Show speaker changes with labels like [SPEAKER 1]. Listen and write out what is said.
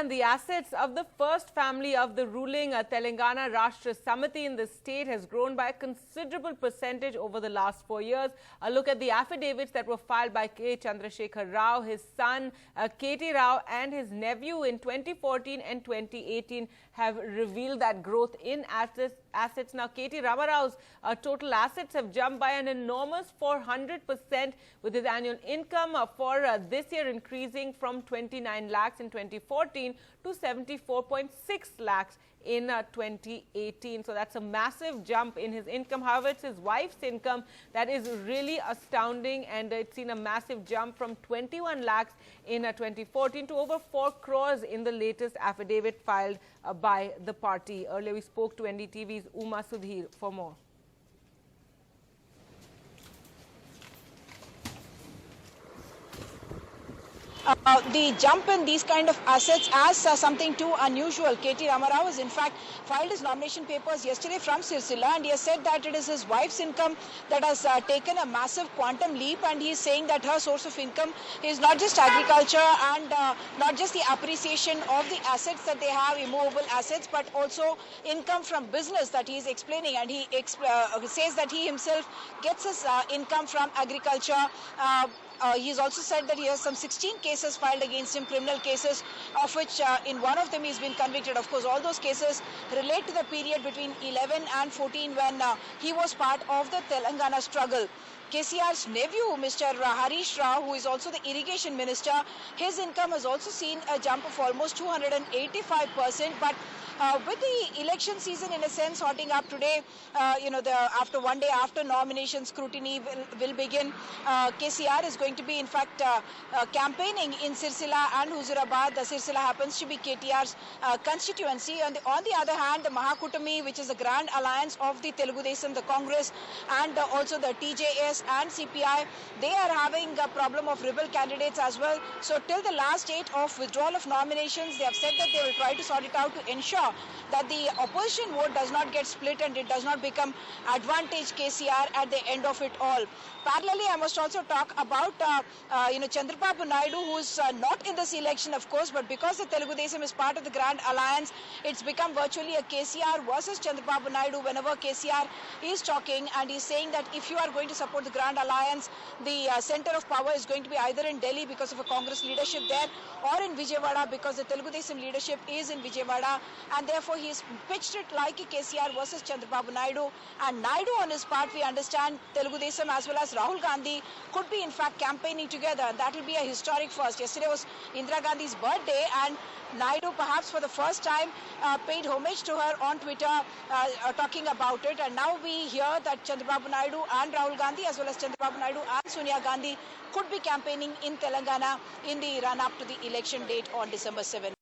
[SPEAKER 1] The assets of the first family of the ruling Telangana Rashtra Samiti in the state has grown by a considerable percentage over the last 4 years. A look at the affidavits that were filed by K. Chandrasekhar Rao, his son K.T. Rao and his nephew in 2014 and 2018 have revealed that growth in assets. Now, K.T. Ramarao's total assets have jumped by an enormous 400%, with his annual income for this year increasing from 29 lakhs in 2014 to 74.6 lakhs in 2018. So that's a massive jump in his income. However, it's his wife's income that is really astounding, and it's seen a massive jump from 21 lakhs in 2014 to over 4 crores in the latest affidavit filed by the party. Earlier, we spoke to NDTV's Uma Sudhir for more.
[SPEAKER 2] The jump in these kind of assets as something too unusual. K.T. Ramarao has in fact filed his nomination papers yesterday from Sirsila, and he has said that it is his wife's income that has taken a massive quantum leap, and he is saying that her source of income is not just agriculture and not just the appreciation of the assets that they have, immovable assets, but also income from business that he is explaining. And he says that he himself gets his income from agriculture. He's also said that he has some 16 cases filed against him, criminal cases, of which in one of them he's been convicted. Of course, all those cases relate to the period between 11 and 14 when he was part of the Telangana struggle. KCR's nephew, Mr. Harish Rao, who is also the irrigation minister, his income has also seen a jump of almost 285%. But with the election season, in a sense, hotting up today, after one day after nomination scrutiny will begin, KCR is going to be, in fact, campaigning in Sirsila and Huzurabad. Sirsila happens to be KTR's constituency. And on the other hand, the Mahakutami, which is the grand alliance of the Telugu Desam, the Congress, and also the TJS and CPI, they are having a problem of rebel candidates as well. So till the last date of withdrawal of nominations, they have said that they will try to sort it out to ensure that the opposition vote does not get split and it does not become advantage KCR at the end of it all. Parallelly, I must also talk about Chandrababu Naidu, who is not in this election, of course, but because the Telugu Desam is part of the Grand Alliance, it's become virtually a KCR versus Chandrababu Naidu whenever KCR is talking, and he's saying that if you are going to support the Grand Alliance, the center of power is going to be either in Delhi because of a Congress leadership there, or in Vijayawada because the Telugu Desam leadership is in Vijayawada, and therefore he's pitched it like a KCR versus Chandrababu Naidu. And Naidu on his part, we understand Telugu Desam as well as Rahul Gandhi could be in fact campaigning together, and that will be a historic first. Yesterday was Indira Gandhi's birthday, and Naidu perhaps for the first time paid homage to her on Twitter, talking about it. And now we hear that Chandrababu Naidu and Rahul Gandhi, as well as Chandrababu Naidu and Sonia Gandhi, could be campaigning in Telangana in the run-up to the election date on December 7.